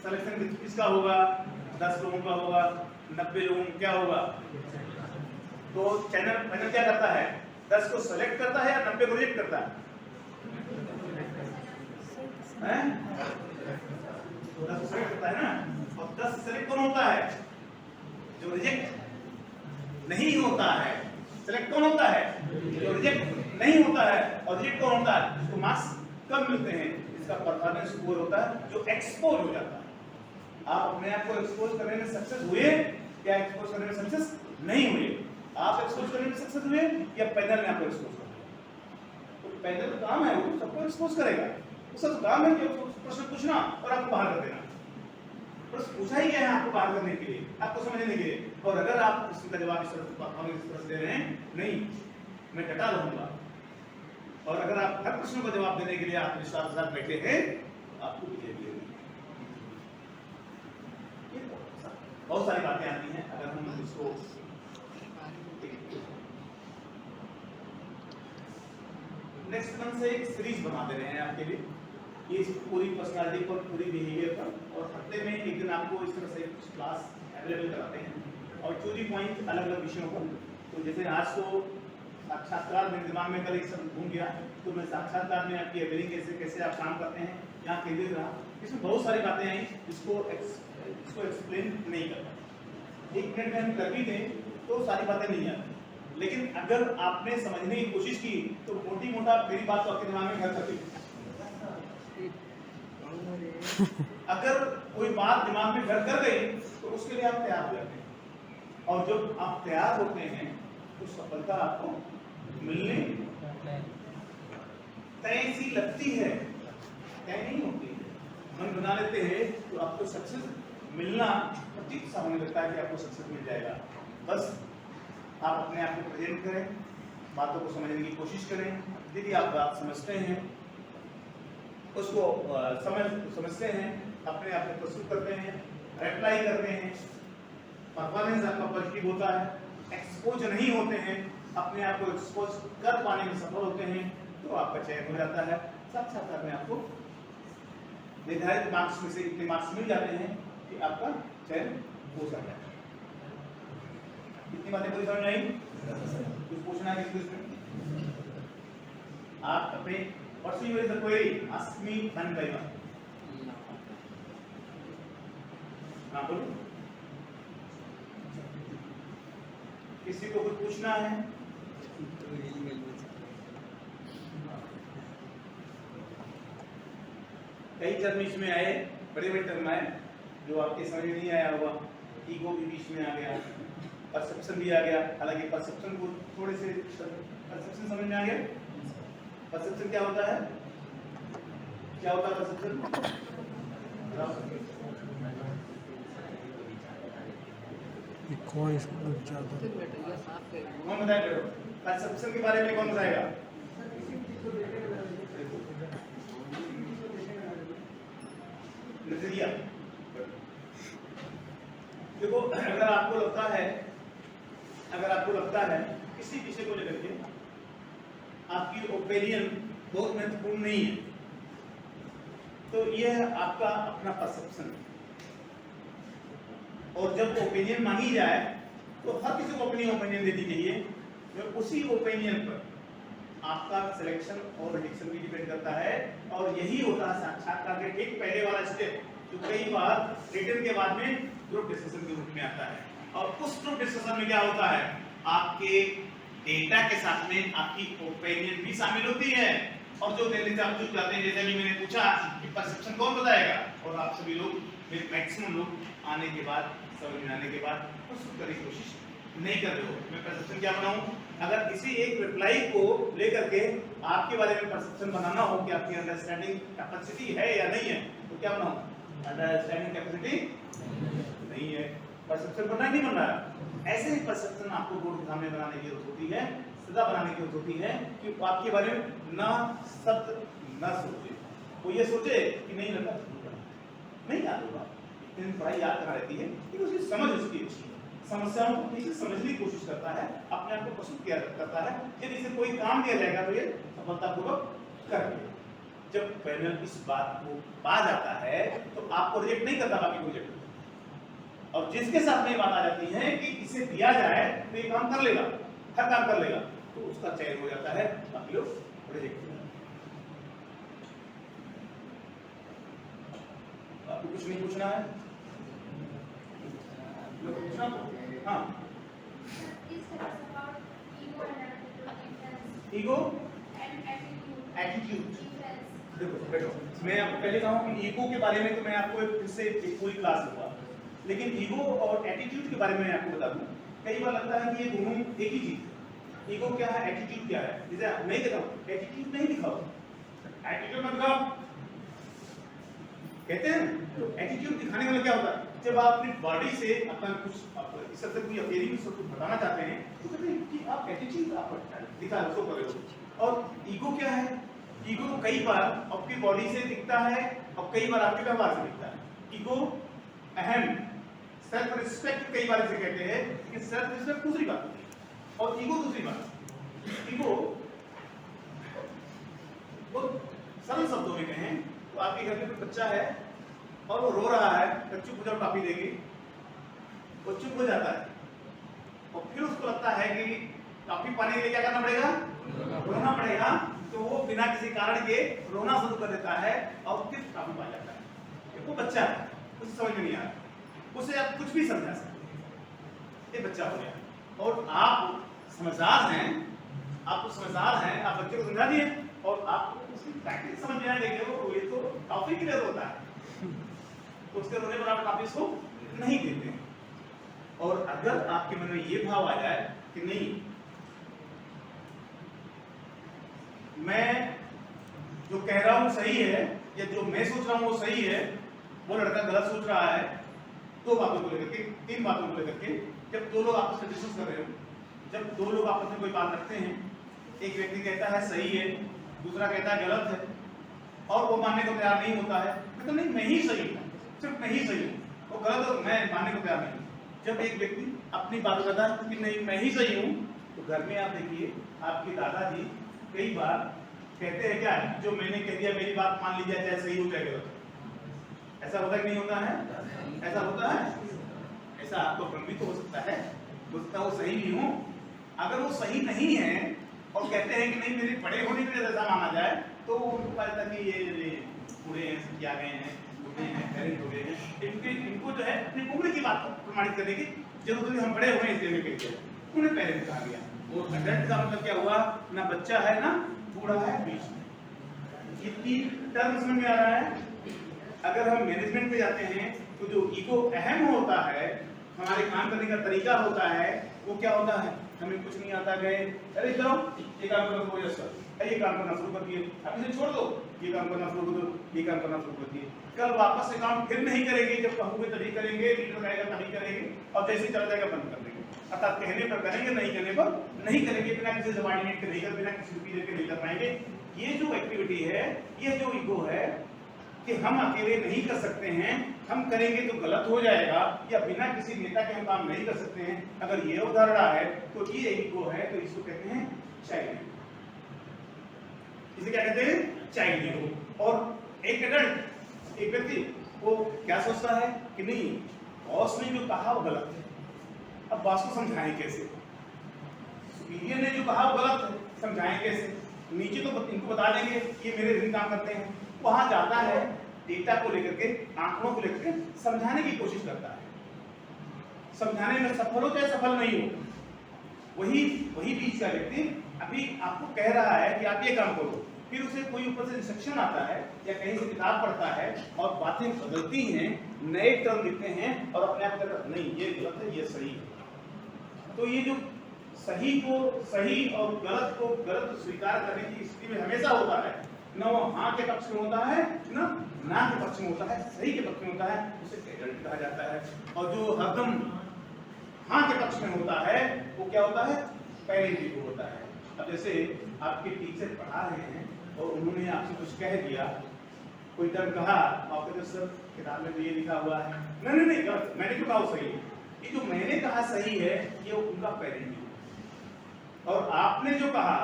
सिलेक्शन किसका होगा? 10 लोगों का होगा, 90 लोगों का क्या होगा? तो पैनल क्या करता है? 10 को सेलेक्ट करता है या 90 को रिजेक्ट करता है? 10 को सेलेक्ट करता है ना। और 10 सेलेक्ट कौन होता है? जो रिजेक्ट नहीं होता है। सेलेक्ट कौन होता है? जो रिजेक्ट नहीं होता है। और रिजेक्ट कौन होता है? उसको मार्क्स कम मिलते हैं, इसका परफॉर्मेंस स्कोर होता है जो एक्सपोज हो जाता है। आप अपने आप को एक्सपोज करने में सक्सेस हुए या एक्सपोज करने में सक्सेस नहीं हुए? आप एक्सपोज करने में सक्सेस हुए या पैनल ने आपको एक्सपोज कर दिया? तो पैनल का काम है वो सबको एक्सपोज करेगा, उसका तो काम है कि प्रश्न पूछना और आपको बाहर कर देना। प्रश्न पूछा ही गया है आपको बाहर करने के लिए, आपको समझने के लिए। और अगर आप इसका जवाब इस तरह से दे रहे हैं, नहीं मैं डटा रहूंगा, और अगर आप हर प्रश्न का जवाब देने के लिए आत्मविश्वास के साथ बैठे हैं, आपको विजय मिलेगी। बहुत सारी बातें आती हैं, अगर हम इसको नेक्स्ट मंथ से एक सीरीज बना दे रहे हैं आपके लिए, ये पूरी पर्सनालिटी पर, पूरी बिहेवियर पर, और हफ्ते में एक दिन आपको इस तरह से कुछ क्लास अवेलेबल कराते हैं और चूजी पॉइंट अलग अलग विषयों पर। तो जैसे आज तो साक्षात्कार मेरे दिमाग में कल एक सब घूम गया, तो मैं साक्षात्कार में आपकी एवरिंग कैसे कैसे आप काम करते हैं यहाँ केंद्रित रहा। इसमें बहुत सारी बातें आई, इसको एक्सप्लेन नहीं करता, 1 मिनट में हम कर भी दें तो सारी बातें नहीं आती। लेकिन अगर आपने समझने की कोशिश की तो मोटी मोटा मेरी बात तो आपके दिमाग में घर कर दी। अगर कोई बात दिमाग में घर कर गई तो उसके लिए आप तैयार हो जाते हैं, और जब आप तैयार होते हैं तो सफलता आपको मिलने तय सी लगती है, तय नहीं होती है। मन बना लेते हैं तो आपको सक्सेस मिलना प्रतीत सा होने लगता है कि आपको सक्सेस मिल जाएगा। बस आप अपने आप को प्रेजेंट करें, बातों को समझने की कोशिश करें। यदि आप बात समझते हैं, उसको समझते हैं, अपने आप को प्रस्तुत करते हैं, रिप्लाई करते हैं, परफॉर्मेंस आपका पॉजिटिव होता है, एक्सपोज नहीं होते हैं, अपने आप को एक्सपोज कर पाने में सफल होते हैं, तो आपका चयन हो जाता है। साक्षात्कार में आपको निर्धारित मार्क्स में से इतने मार्क्स मिल जाते हैं कि आपका चयन हो सकता है। कितनी बातें पूरी समझ में आई? कुछ पूछना है किसी इसमें? आप अपने what's your query ask me one by one. हाँ बोलो, किसी को कुछ पूछना है? कई टर्म इसमें आए, बड़े बड़े टर्म आए जो आपके समझ में नहीं आया होगा। ईगो भी बीच में आ गया, परसेप्शन भी आ गया। हालांकि परसेप्शन को थोड़े से परसेप्शन समझ में आ गया। परसेप्शन क्या होता है? क्या होता है परसेप्शन? कौन बताएगा? परसेप्शन के बारे में कौन बताएगा? नजरिया। देखो, अगर आपको लगता है किसी विषय को लेकर के आपकी ओपिनियन बहुत महत्वपूर्ण नहीं है, तो यह आपका अपना परसेप्शन है। और जब ओपिनियन मांगी जाए तो हर किसी को अपनी ओपिनियन देनी चाहिए, जो उसी ओपिनियन पर आपका सिलेक्शन और रिजेक्शन भी डिपेंड करता है। और यही होता है साक्षात्कार के ठीक पहले वाला स्टेप, जो कई बार रिटन के बाद में ग्रुप डिस्कशन के रूप में आता है। और उस ग्रुप डिस्कशन में क्या होता है, आपके डेटा के साथ में आपकी ओपिनियन भी शामिल होती है। और जो दिल्ली से आप चुप जाते हैं, जैसे मैंने पूछा कि परसेप्शन कौन बताएगा, और आप सभी लोग, मैक्सिमम लोग आने के बाद, समझ में आने के बाद उसको करने की कोशिश नहीं कर रहे हो। मैं परसेप्शन क्या बनाऊं? अगर किसी एक रिप्लाई को लेकर के आपके बारे में परसेप्शन बनाना हो कि आपकी अंडरस्टैंडिंग कैपेसिटी है या नहीं है, तो क्या बनाऊं? अंडरस्टैंडिंग कैपेसिटी नहीं है, परसेप्शन बनना नहीं बन रहा है। ऐसे ही परसेप्शन आपको बोर्ड एग्जाम में बनाने की जरूरत होती है, सदा बनाने की जरूरत होती है कि आपके बारे में ना शब्द ना सोचे। वो ये सोचे कि नहीं लगा नहीं याद होगा, लेकिन पढ़ाई याद करा रहती है, लेकिन उसकी समझ, उसकी समस्याओं को ठीक से समझने की कोशिश करता है, अपने आप को प्रस्तुत किया करता है। यदि इसे कोई काम दिया जाएगा तो ये सफलतापूर्वक कर ले। जब पैनल इस बात को पा जाता है तो आपको रिजेक्ट नहीं करता, बाकी को रिजेक्ट करता। और जिसके साथ में बात आ जाती है कि इसे दिया जाए तो ये काम कर लेगा, हर काम कर लेगा, तो उसका चयन हो जाता है, बाकी लोग रिजेक्ट हो जाते हैं। आपको कुछ नहीं पूछना है? हाँ, ईगो एटीट्यूड। देखो बैठो, मैं आपको पहले कहा कि ईगो के बारे में तो मैं आपको फिर से एक पूरी क्लास लूंगा, लेकिन ईगो और एटीट्यूड के बारे में आपको बता दूं। कई बार लगता है कि ये दोनों एक ही चीज है। ईगो क्या है, एटीट्यूड क्या है? जैसे नहीं कहता हूं एटीट्यूड नहीं दिखाओ, एटीट्यूड मत दिखाओ कहते हैं। तो एटीट्यूड दिखाने का मतलब क्या होता है? जब आप अपनी बॉडी से अपना कुछ इस तरह से कोई अपीयरिंग सब कुछ बताना चाहते हैं, तो कहते हैं कि आप एटीट्यूड आप दिखा रहे हो। और ईगो क्या है? ईगो तो कई बार आपकी बॉडी से दिखता है और कई बार आपके व्यवहार से दिखता है। ईगो अहम, सेल्फ रिस्पेक्ट कई बार इसे कहते हैं कि सेल्फ रिस्पेक्ट दूसरी बात होती है और ईगो दूसरी बात। ईगो बहुत सरल शब्दों में कहें तो आपके घर में कोई बच्चा है और वो रो रहा है, बच्चों को जब टॉफी देंगे वो चुप हो जाता है, और फिर उसको लगता है कि टॉफी पाने के लिए क्या करना पड़ेगा, रोना पड़ेगा। तो वो बिना किसी कारण के रोना शुरू कर देता है और फिर टॉफी पा जाता है। वो बच्चा है, उसे समझ में नहीं आ रहा, उसे आप कुछ भी समझा सकते, ये बच्चा हो गया। और आप समझदार हैं, आप तो समझदार हैं, आप बच्चे को समझा दिए और आपको उसकी प्रैक्टिस समझ में आ गई कि वो ये तो टॉफी के लिए रोता है, तो उसके रोने पर आप टॉफी को नहीं देते हैं। और अगर आपके मन में ये भाव आ जाए कि नहीं, मैं जो कह रहा हूं सही है या जो मैं सोच रहा हूं वो सही है, वो लड़का गलत सोच रहा है, दो बातों को लेकर के, तीन बातों को लेकर के, जब दो लोग आपस में डिस्कस कर रहे हो, जब दो लोग आपस में कोई बात रखते हैं, एक व्यक्ति कहता है सही है, दूसरा कहता है गलत है, और वो मानने को तैयार नहीं होता है, तो नहीं मैं ही सही हूं, सिर्फ मैं ही सही हूं, वो गलत हो मैं मानने को तैयार नहीं। जब एक व्यक्ति अपनी बात कहता है कि नहीं मैं ही सही हूं, तो घर में आप देखिए आपके दादाजी कई बार कहते हैं क्या, जो मैंने कह दिया मेरी बात मान लीजिए, चाहे सही हो चाहे गलत। ऐसा होता है कि नहीं होता है? ऐसा होता है। ऐसा आपको भ्रम भी तो हो सकता है हो सकता है वो सही भी हो। अगर वो सही नहीं है और कहते हैं कि नहीं मेरे बड़े होने के लिए ऐसा माना जाए, तो उनको पता था कि ये बूढ़े हैं, क्या गए हैं, बूढ़े हैं, पेरेंट हो गए हैं, इनको जो है अपनी उम्र की बात को प्रमाणित करने की जरूरत नहीं, हम बड़े हुए इसलिए में कहते हैं, उन्हें पेरेंट कहा गया। वो अडल्ट का मतलब क्या हुआ, ना बच्चा है ना बूढ़ा है, बीच में। ये तीन टर्म समझ में आ रहा है। अगर हम मैनेजमेंट में जाते हैं तो जो ईगो अहम होता है, हमारे काम करने का तरीका होता है, वो क्या होता है, हमें कुछ नहीं आता, गए अरे चलो ये काम करना शुरू हो सर, ये काम करना शुरू कर दिए, अब इसे छोड़ दो, ये काम करना शुरू कर दो, ये काम करना शुरू कर दिए, कल वापस से काम फिर नहीं करेंगे, जब कहोगे तभी करेंगे, लीडर कहेगा तभी करेंगे, और जैसे चल जाएगा बंद कर देंगे। अर्थात कहने पर करेंगे, नहीं कहने पर नहीं करेंगे, बिना किसी सबॉर्डिनेट के नहीं कर, बिना किसी सुपीरियर के नहीं कर पाएंगे। ये जो एक्टिविटी है, ये जो ईगो है कि हम अकेले नहीं कर सकते हैं, हम करेंगे तो गलत हो जाएगा, या बिना किसी नेता के हम काम नहीं कर सकते हैं, अगर ये अवधारणा है तो ये ईगो है, तो इसको कहते हैं चाइल्ड। इसे क्या कहते हैं, चाइल्ड ईगो। और एक एडल्ट, एक व्यक्ति, वो क्या सोचता है कि नहीं बॉस ने जो कहा वो गलत है, अब बॉस को समझाएं कैसे, सुपीरियर ने जो कहा वो गलत है, समझाएं कैसे, नीचे तो इनको बता देंगे ये मेरे दिन काम करते हैं, वहां जाता है डेटा को लेकर के, आंकड़ों को लेकर के समझाने की कोशिश करता है, समझाने में सफल हो चाहे सफल नहीं हो। वही बीच का व्यक्ति अभी आपको कह रहा है कि आप ये काम करो, फिर उसे कोई ऊपर से इंस्ट्रक्शन आता है या कहीं से किताब पढ़ता है और बातें बदलती हैं, नए टर्म लिखते हैं और अपने आप कहता है नहीं ये गलत है, ये सही है। तो ये जो सही को सही और गलत को गलत स्वीकार करने की स्थिति में हमेशा होता है, न वो हाँ के पक्ष में होता है न ना के पक्ष में होता है, सही के पक्ष में होता है, उसे एडल्ट कहा जाता है। और जो हरदम हाँ के पक्ष में होता है वो क्या होता है, पेरेंट ईगो होता है। अब जैसे आपके टीचर पढ़ा रहे हैं और उन्होंने आपसे कुछ कह दिया, कोई टर्म कहा, आप कहते सर किताब में तो ये लिखा हुआ है, नहीं नहीं गलत, मैंने जो कहा वो सही है। ये जो मैंने कहा सही है ये उनका पेरेंट ईगो, और आपने जो कहा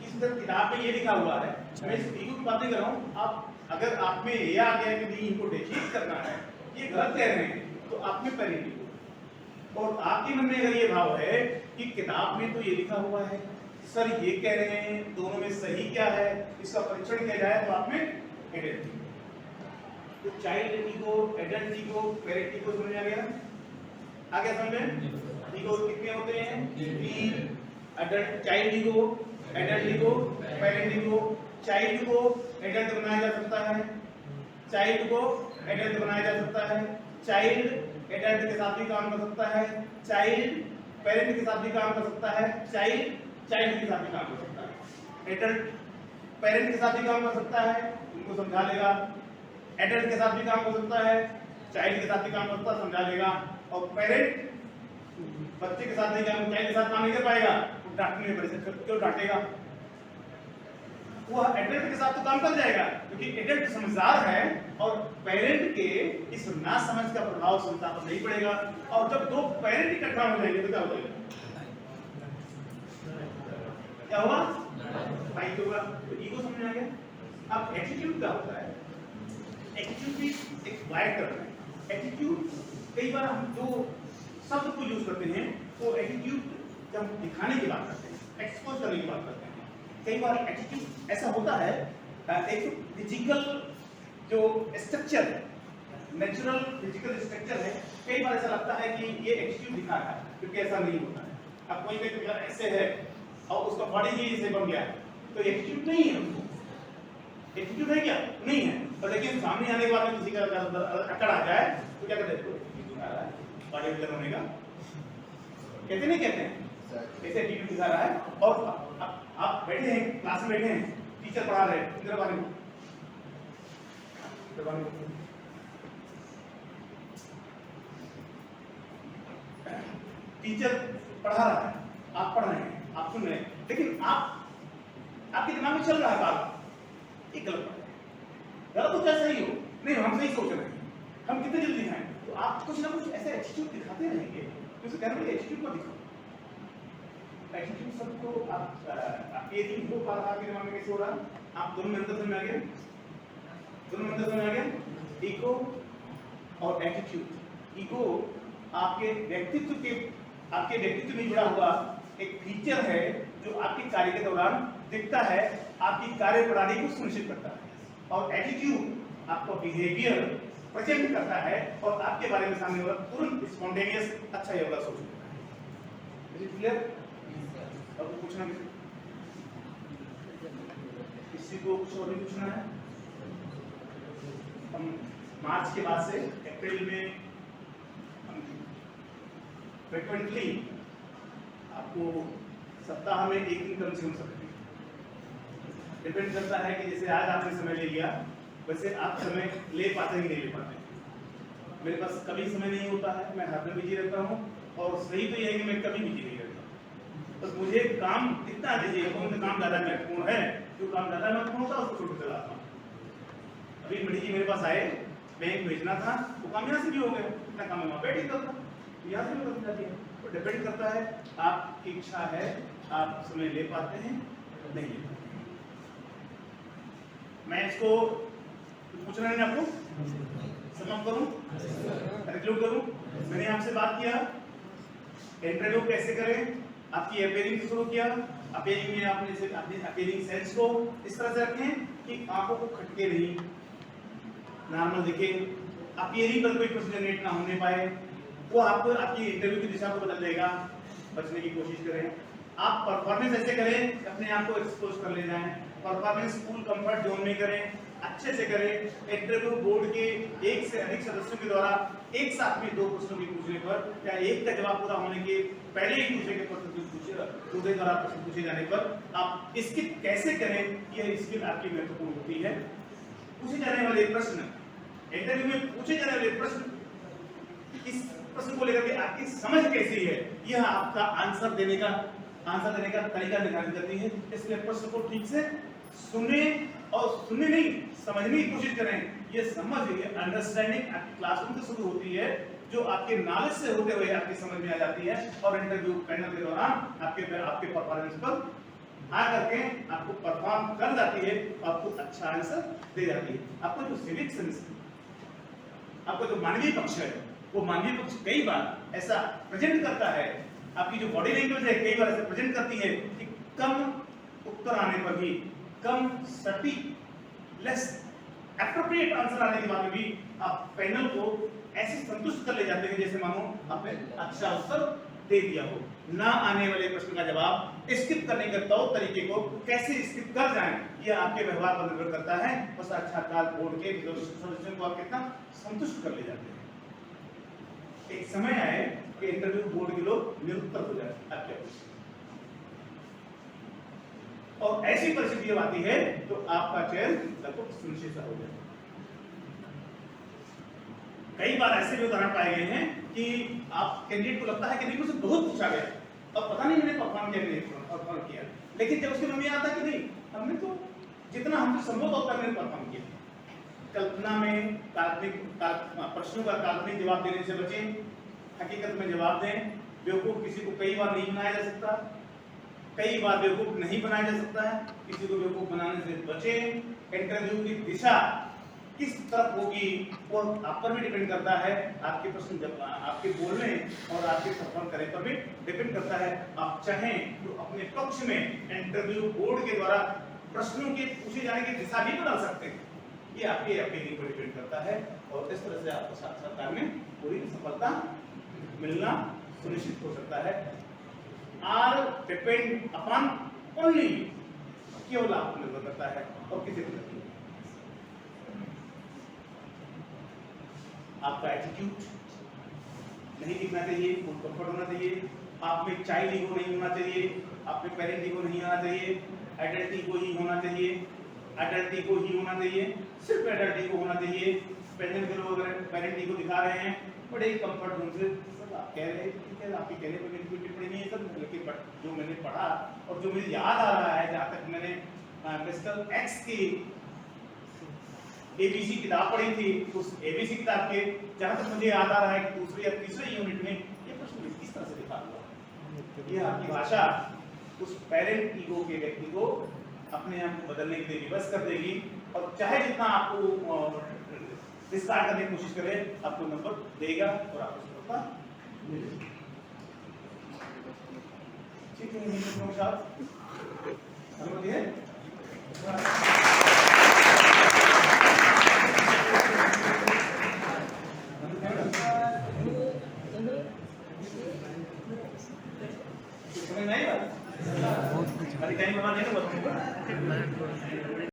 किसी तरह किताब में ये लिखा हुआ है, मैं इस ईगो की बात नहीं कर रहा हूँ। आप अगर आप में ये आ गया कि नहीं इनको ठीक करना है, ये गलत कह रहे हैं, तो आप में पेरेंट ईगो, और आपके मन में अगर ये भाव है कि किताब में तो ये लिखा हुआ है, सर ये कह रहे हैं, दोनों में सही क्या है, इसका परीक्षण किया जाए, तो आप में एडल्ट ईगो। तो child ego, adult ego, parent ego समझ आ गया? आ गया समझ में? ईगो कितने होते हैं? तीन। Adult, child ego, adult ego, parent ego. Child को एडल्ट बनाया जा सकता है, चाइल्ड को एडल्ट बनाया जा सकता है, चाइल्ड एडल्ट के साथ भी काम कर सकता है, चाइल्ड पेरेंट के साथ भी काम कर सकता है, चाइल्ड चाइल्ड के साथ भी काम कर सकता है। एडल्ट पेरेंट के साथ भी काम कर सकता है, उनको समझा लेगा, एडल्ट के साथ भी काम कर सकता है, चाइल्ड के साथ भी काम कर सकता है, समझा लेगा, और पेरेंट बच्चे के साथ नहीं काम, चाइल्ड के साथ काम नहीं कर पाएगा, वो डांटने में परेशान, क्यों डांटेगा, वो एडल्ट के साथ तो काम कर जाएगा क्योंकि एडल्ट समझदार है, और पेरेंट के इस ना समझ का प्रभाव संतान पर नहीं पड़ेगा। और जब दो पेरेंट इकट्ठा हो जाएंगे तो क्या हो जाएगा, क्या हुआ, फाइट होगा। तो ईगो समझ आ गया। अब एटीट्यूड क्या होता है? एटीट्यूड भी एक वाइड टर्म है। एटीट्यूड कई बार हम जो शब्द को यूज करते हैं वो एटीट्यूड जब हम दिखाने की बात करते हैं, एक्सपोज करने की बात करते हैं, कई बार एटीट्यूड ऐसा होता है, एक फिजिकल जो स्ट्रक्चर है, नेचुरल फिजिकल स्ट्रक्चर है, कई बार ऐसा लगता है कि ये एटीट्यूड दिखा रहा है, क्योंकि ऐसा नहीं होता है। अब कोई व्यक्ति अगर ऐसे है और उसका बॉडी ही ऐसे बन गया तो एटीट्यूड नहीं है, उसको एटीट्यूड है क्या, नहीं है। और लेकिन सामने आने के बाद किसी का अकड़ आ जाए तो क्या कहते हैं, बॉडी बिल्डर होने का कहते नहीं कहते हैं, ऐसे एटीट्यूड दिखा रहा है। और आप बैठे हैं, क्लास में बैठे हैं, टीचर पढ़ा रहे हैं, इधर बारे में टीचर पढ़ा रहा है, आप पढ़ रहे हैं, आप सुन रहे हैं, लेकिन आपके दिमाग में चल रहा है बात, ये गलत है, गलत हो चाहे सही हो, नहीं हम सही सोच रहे हैं, हम कितने जल्दी हैं, तो आप कुछ ना कुछ ऐसे एटीट्यूड दिखाते रहेंगे, तो कहने वाले एटीट्यूड को दिखाओ। एटीट्यूड सबको आप ये नहीं हो पा रहा, आपके दिमाग में कैसे हो रहा, आप दोनों में अंतर समझ आ गया, दोनों में अंतर समझ आ गया, ईगो और एटीट्यूड। ईगो आपके व्यक्तित्व के आपके व्यक्तित्व में जुड़ा हुआ एक फीचर है जो आपके कार्य के दौरान दिखता है, आपकी कार्य प्रणाली को सुनिश्चित करता है। और एटीट्यूड आपका बिहेवियर प्रेजेंट करता है और आपके बारे में सामने वाला तुरंत स्पॉन्टेनियस अच्छा ही होगा सोच लेता है। Is it clear? और कुछ पूछना किसी को कुछ और भी पूछना है? हम मार्च के बाद से अप्रैल में फ्रिक्वेंटली आपको सप्ताह में एक दिन कम से कम सकते हैं। डिपेंड करता है कि जैसे आज आपने समय ले लिया वैसे आप समय ले पाते हैं कि नहीं ले पाते। मेरे पास कभी समय नहीं होता है, मैं हर दिन बिजी रहता हूँ और सही तो यह है कि मैं कभी बिजी नहीं रहता। बस मुझे काम इतना दीजिए, कौन सा काम ज़्यादा महत्वपूर्ण है, जो काम ज़्यादा महत्वपूर्ण होता है उसको छोड़ कर आता हूँ। अभी मणि जी मेरे पास आए, बैंक भेजना था, वो काम यहाँ से भी हो गया, इतना काम मैं वहाँ बैठ ही करता, यहाँ से भी कर जाती है। तो डिपेंड करता है आपकी इच्छा है, आप समय ले पाते हैं नहीं ले पाते। मैं इसको पूछना नहीं आपको, समाप्त करूं, कंक्लूड करूं। मैंने आपसे बात किया इंटरव्यू कैसे करें, आपकी अपेयरिंग शुरू किया। अपेयरिंग में आपने से अपने अपेयरिंग सेंस को इस तरह से रखें कि आंखों को खटके नहीं, नॉर्मल दिखे। अपेयरिंग पर कोई प्रश्न जनरेट ना होने पाए, वो आपको आपकी इंटरव्यू की दिशा को बदल देगा। बचने की कोशिश करें। आप परफॉर्मेंस ऐसे करें अपने आप को एक्सपोज कर ले जाएं। परफॉर्मेंस कूल कंफर्ट जोन में करें, अच्छे से करें। इंटरव्यू बोर्ड के एक से अधिक सदस्यों के द्वारा एक साथ में 2 प्रश्नों के पूछने पर या एक का जवाब पूरा होने के पहले ही दूसरे के प्रश्न दूसरे द्वारा प्रश्न पूछे जाने पर आप स्किप कैसे करें, यह स्किल आपकी महत्वपूर्ण होती है। पूछे जाने वाले प्रश्न, इंटरव्यू में पूछे जाने वाले प्रश्न, इस प्रश्न को लेकर के आपकी समझ कैसी है, यह आपका आंसर देने का तरीका निर्धारित करती है। इसलिए प्रश्न को ठीक से सुने और सुनने नहीं समझने की कोशिश करें। ये समझ, ये अंडरस्टैंडिंग आपकी क्लासरूम से शुरू होती है, जो आपके नॉलेज से होते हुए आपकी समझ में आ जाती है और इंटरव्यू पैनल के दौरान आपके परफॉर्मेंस पर आकर के आपको परफॉर्म कर जाती है, आपको अच्छा आंसर दे जाती है। आपको जो सिविक सेंस, आपका जो मानवीय पक्ष है, वो मानवीय पक्ष कई बार ऐसा प्रेजेंट करता है, आपकी जो बॉडी लैंग्वेज है कई बार ऐसा प्रेजेंट करती है कि कम उत्तर आने पर भी, कम सटीक, लेस एप्रोप्रिएट आंसर आने के बाद में भी आप पैनल को ऐसे संतुष्ट कर ले जाते हैं जैसे मानो आपने अच्छा उत्तर दे दिया हो। ना आने वाले प्रश्न का जवाब स्किप करने के तौर तरीके को कैसे स्किप कर जाएं, यह आपके व्यवहार पर निर्भर करता है। बस अच्छा काल बोर्ड के सदस्यों को आप कितना संतुष्ट कर ले जाते हैं। एक समय आए कि इंटरव्यू बोर्ड के लोग निरुत्तर हो जाए आपके, और ऐसी परिस्थिति जब आती है तो आपका चयन लगभग सुनिश्चित हो जाए। कई बार ऐसे भी उदाहरण पाए गए हैं कि आप कैंडिडेट को लगता है कि नहीं मुझसे बहुत पूछा गया, अब पता नहीं मैंने परफॉर्म किया नहीं परफॉर्म किया, लेकिन जब उसके मन में आता कि नहीं हमने तो जितना हमसे संभव होता है मैंने परफॉर्म किया। कल्पना में काल्पनिक प्रश्नों का काल्पनिक जवाब देने से बचें, हकीकत में जवाब दें। बेवकूफ किसी को कई बार नहीं बनाया जा सकता, कई बार बेवकूफ नहीं बनाया जा सकता है, किसी को बेवकूफ बनाने से बचें। इंटरव्यू की दिशा किस तरफ होगी वो आप पर भी डिपेंड करता है, आपके प्रश्न जब आपके बोलने और आपके परफॉर्म करने पर भी डिपेंड करता है। आप चाहें तो अपने पक्ष में इंटरव्यू बोर्ड के द्वारा प्रश्नों के पूछे जाने की दिशा भी बदल सकते हैं। ये आपके अपेयरिंग पर डिपेंड करता है और इस तरह से आपको साक्षात्कार में पूरी सफलता मिलना सुनिश्चित हो सकता है। आर डिपेंड अपॉन ओनली, केवल आप पर निर्भर करता है और किसी पर नहीं। आपका एटीट्यूड नहीं दिखना चाहिए, फुल कंफर्ट होना चाहिए, आप में चाइल्ड ईगो नहीं होना चाहिए, आप में पेरेंट ईगो नहीं होना चाहिए, एडल्ट ईगो ही होना चाहिए, एडल्ट ईगो ही होना चाहिए, सिर्फ एडल्ट ईगो होना चाहिए। पेरेंट के लोग अगर पेरेंट ईगो दिखा रहे हैं बड़े कंफर्ट जोन से, सब आप कह रहे हैं ठीक है, आपके कहने पर मेरी कोई टिप्पणी नहीं है सब, लेकिन जो मैंने पढ़ा और जो मुझे याद आ रहा है, जहाँ तक मैंने मिस्टर एक्स की एबीसी किताब पढ़ी थी, उस एबीसी किताब के जहां तक मुझे याद आ रहा है कि दूसरे या तीसरे यूनिट में ये प्रश्न किस तरह से लिखा हुआ। ये आपकी भाषा उस पेरेंट ईगो के व्यक्ति को अपने आप को बदलने के लिए विवश कर देगी, और चाहे जितना आपको विस्तार करने की कोशिश करे, आपको नंबर देगा और आपको सफलता मिलेगी। ठीक है नहीं साहब समझिए समझ नहीं बात बहुत कुछ अरे कहीं बाबा नहीं तो बताऊंगा